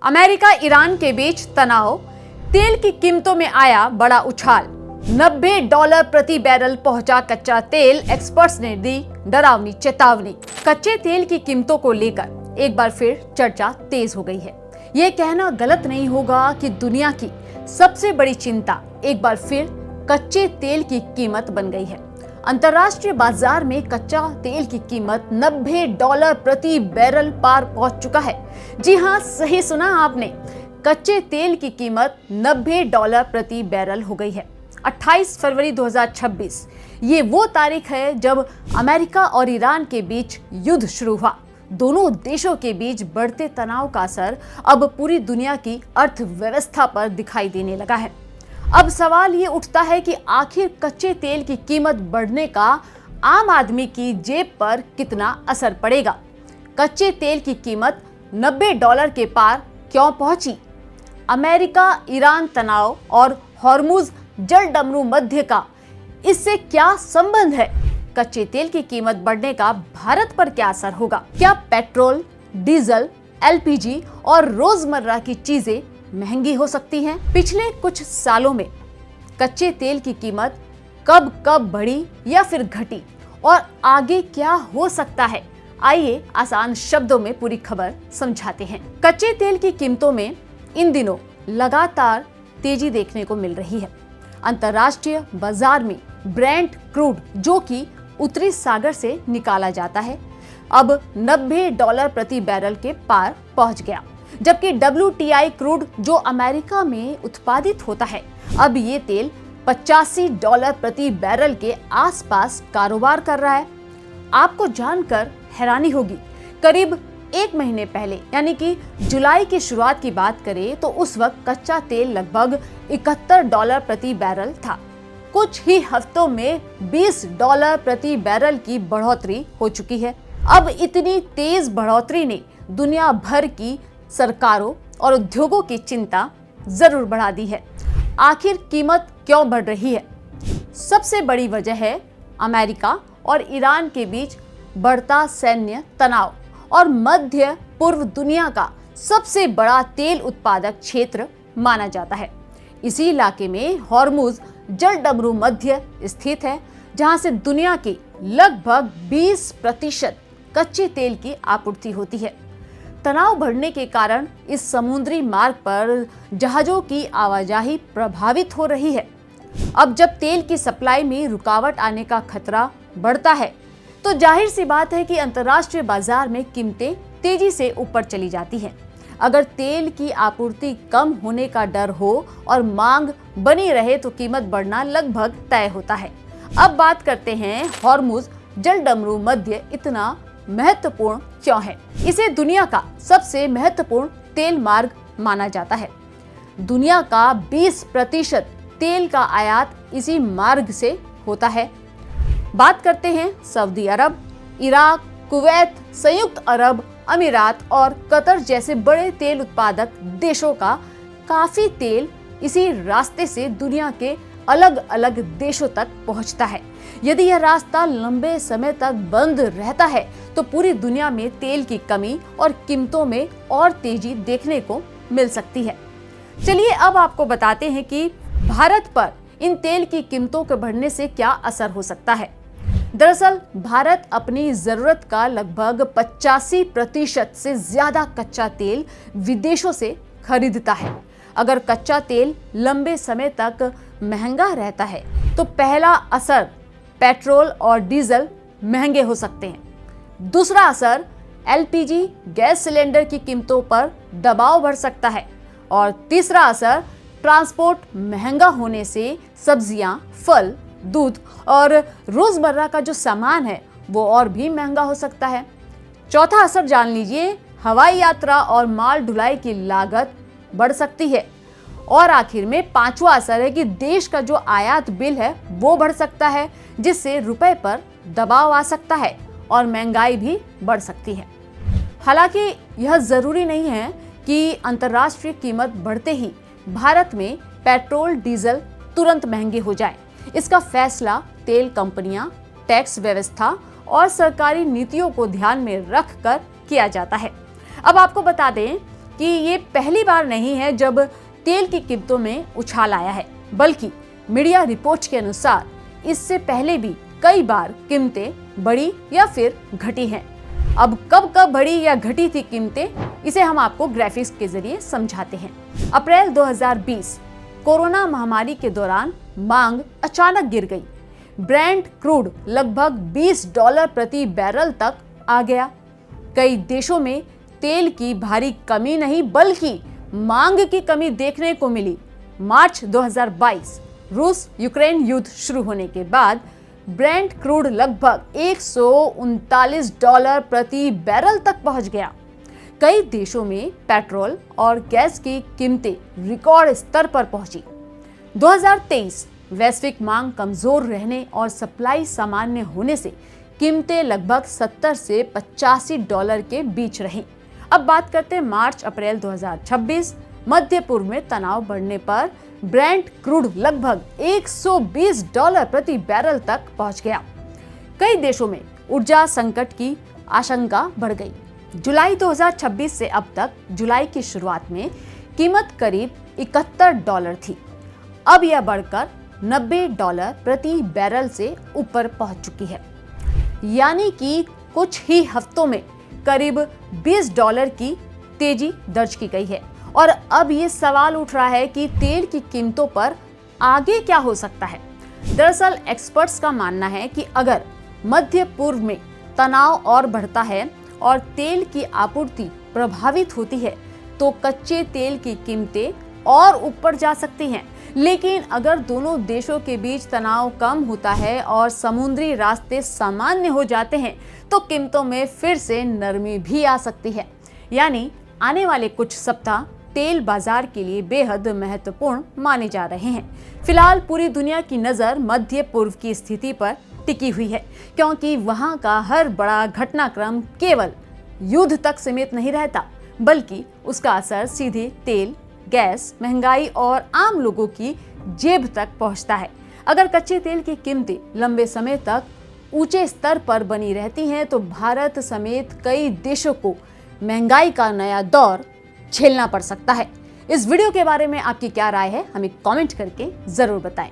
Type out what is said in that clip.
America Iran के बीच तनाव, तेल की कीमतों में आया बड़ा उछाल, $90 प्रति बैरल पहुंचा कच्चा तेल, एक्सपर्ट्स ने दी डरावनी चेतावनी। कच्चे तेल की कीमतों को लेकर एक बार फिर चर्चा तेज हो गई है। ये कहना गलत नहीं होगा कि दुनिया की सबसे बड़ी चिंता एक बार फिर कच्चे तेल की कीमत बन गई है। अंतर्राष्ट्रीय बाजार में कच्चा तेल की कीमत $90 प्रति बैरल पार पहुंच चुका है। जी हां, सही सुना आपने, कच्चे तेल की कीमत $90 प्रति बैरल हो गई है। 28 फरवरी 2026 ये वो तारीख है जब अमेरिका और ईरान के बीच युद्ध शुरू हुआ। दोनों देशों के बीच बढ़ते तनाव का असर अब पूरी दुनिया की अर्थव्यवस्था पर दिखाई देने लगा है। अब सवाल ये उठता है कि आखिर कच्चे तेल की कीमत बढ़ने का आम आदमी की जेब पर कितना असर पड़ेगा। कच्चे तेल की कीमत $90 के पार क्यों पहुंची? अमेरिका ईरान तनाव और हॉर्मुज जलडमरू मध्य का इससे क्या संबंध है? कच्चे तेल की कीमत बढ़ने का भारत पर क्या असर होगा? क्या पेट्रोल, डीजल, एलपीजी और रोजमर्रा की चीजें महंगी हो सकती हैं? पिछले कुछ सालों में कच्चे तेल की कीमत कब कब बढ़ी या फिर घटी और आगे क्या हो सकता है? आइए आसान शब्दों में पूरी खबर समझाते हैं। कच्चे तेल की कीमतों में इन दिनों लगातार तेजी देखने को मिल रही है। अंतर्राष्ट्रीय बाजार में ब्रेंट क्रूड, जो कि उत्तरी सागर से निकाला जाता है, अब $90 प्रति बैरल के पार पहुंच गया, जबकि WTI क्रूड, जो अमेरिका में उत्पादित होता है, अब ये तेल $85 प्रति बैरल के आसपास कारोबार कर रहा है। आपको जानकर हैरानी होगी, करीब एक महीने पहले यानी कि जुलाई की शुरुआत की बात करें तो उस वक्त कच्चा तेल लगभग $71 प्रति बैरल था। कुछ ही हफ्तों में $20 प्रति बैरल की बढ़ोतरी हो चुकी है। अब इतनी तेज बढ़ोतरी ने दुनिया भर की सरकारों और उद्योगों की चिंता जरूर बढ़ा दी है। आखिर कीमत क्यों बढ़ रही है? सबसे बड़ी वजह है अमेरिका और ईरान के बीच बढ़ता सैन्य तनाव और मध्य पूर्व दुनिया का सबसे बड़ा तेल उत्पादक क्षेत्र माना जाता है। इसी इलाके में हॉर्मुज जलडमरू मध्य स्थित है, जहां से दुनिया की लगभग 20% कच्चे तेल की आपूर्ति होती है। तनाव बढ़ने के कारण इस समुद्री मार्ग पर जहाजों की आवाजाही प्रभावित हो रही है। अब जब तेल की सप्लाई में रुकावट आने का खतरा बढ़ता है तो जाहिर सी बात है कि अंतर्राष्ट्रीय बाजार में कीमतें तेजी से ऊपर चली जाती हैं। अगर तेल की आपूर्ति कम होने का डर हो और मांग बनी रहे तो कीमत बढ़ना लगभग तय होता है। अब बात करते हैं हॉर्मुज जलडमरू मध्य इतना महत्वपूर्ण क्यों है? इसे दुनिया का सबसे महत्वपूर्ण तेल मार्ग माना जाता है। दुनिया का 20% तेल का आयात इसी मार्ग से होता है। बात करते हैं सऊदी अरब, इराक, कुवैत, संयुक्त अरब अमीरात और कतर जैसे बड़े तेल उत्पादक देशों का काफी तेल इसी रास्ते से दुनिया के अलग अलग देशों तक पहुंचता है। यदि यह रास्ता लंबे समय तक बंद रहता है तो पूरी दुनिया में तेल की कमी और कीमतों में और तेजी देखने को मिल सकती है। चलिए अब आपको बताते हैं कि भारत पर इन तेल की कीमतों के बढ़ने से क्या असर हो सकता है। दरअसल भारत अपनी जरूरत का लगभग 85% से ज्यादा कच्चा तेल विदेशों से खरीदता है। अगर कच्चा तेल लंबे समय तक महंगा रहता है तो पहला असर पेट्रोल और डीजल महंगे हो सकते हैं। दूसरा असर एलपीजी गैस सिलेंडर की कीमतों पर दबाव बढ़ सकता है और तीसरा असर ट्रांसपोर्ट महंगा होने से सब्जियां, फल, दूध और रोजमर्रा का जो सामान है वो और भी महंगा हो सकता है। चौथा असर जान लीजिए, हवाई यात्रा और माल ढुलाई की लागत बढ़ सकती है। और आखिर में पांचवा असर है कि देश का जो आयात बिल है वो बढ़ सकता है, जिससे रुपए पर दबाव आ सकता है और महंगाई भी बढ़ सकती है। हालांकि यह जरूरी नहीं है कि अंतर्राष्ट्रीय कीमत बढ़ते ही भारत में पेट्रोल डीजल तुरंत महंगे हो जाए। इसका फैसला तेल कंपनियां, टैक्स व्यवस्था और सरकारी नीतियों को ध्यान में रखकर किया जाता है। अब आपको बता दें, कि ये पहली बार नहीं है जब तेल की कीमतों में उछाल आया है, बल्कि मीडिया रिपोर्ट्स के अनुसार इससे पहले भी कई बार कीमतें बढ़ी या फिर घटी हैं। अब कब कब बढ़ी या घटी थी कीमतें, इसे हम आपको ग्राफिक्स के जरिए समझाते हैं। अप्रैल 2020 कोरोना महामारी के दौरान मांग अचानक गिर गई। ब्रेंट क्रूड लगभग $20 प्रति बैरल तक आ गया। कई देशों में तेल की भारी कमी नहीं बल्कि मांग की कमी देखने को मिली। मार्च 2022 रूस यूक्रेन युद्ध शुरू होने के बाद ब्रेंट क्रूड लगभग $139 प्रति बैरल तक पहुंच गया। कई देशों में पेट्रोल और गैस की कीमतें रिकॉर्ड स्तर पर पहुंची। 2023 वैश्विक मांग कमजोर रहने और सप्लाई सामान्य होने से कीमतें लगभग 70 से $85 के बीच रहीं। अब बात करते हैं मार्च अप्रैल 2026। मध्य पूर्व में तनाव बढ़ने पर ब्रेंट क्रूड लगभग $120 प्रति बैरल तक पहुंच गया। कई देशों में ऊर्जा संकट की आशंका बढ़ गई। जुलाई 2026 से अब तक जुलाई की शुरुआत में कीमत करीब $71 थी। अब यह बढ़कर $90 प्रति बैरल से ऊपर पहुंच चुकी है, यानी कि कुछ ही हफ्तों में करीब $20 की तेजी दर्ज की गई है। और अब ये सवाल उठ रहा है कि तेल की कीमतों पर आगे क्या हो सकता है। दरअसल एक्सपर्ट्स का मानना है कि अगर मध्य पूर्व में तनाव और बढ़ता है और तेल की आपूर्ति प्रभावित होती है तो कच्चे तेल की कीमतें और ऊपर जा सकती हैं। लेकिन अगर दोनों देशों के बीच तनाव कम होता है और समुद्री रास्ते सामान्य हो जाते हैं तो कीमतों में फिर से नरमी भी आ सकती है। यानी आने वाले कुछ सप्ताह तेल बाजार के लिए बेहद महत्वपूर्ण माने जा रहे हैं। फिलहाल पूरी दुनिया की नजर मध्य पूर्व की स्थिति पर टिकी हुई है, क्योंकि वहां का हर बड़ा घटनाक्रम केवल युद्ध तक सीमित नहीं रहता, बल्कि उसका असर सीधे तेल, गैस, महंगाई और आम लोगों की जेब तक पहुंचता है। अगर कच्चे तेल की कीमतें लंबे समय तक ऊंचे स्तर पर बनी रहती हैं तो भारत समेत कई देशों को महंगाई का नया दौर झेलना पड़ सकता है। इस वीडियो के बारे में आपकी क्या राय है, हमें कमेंट करके जरूर बताएं।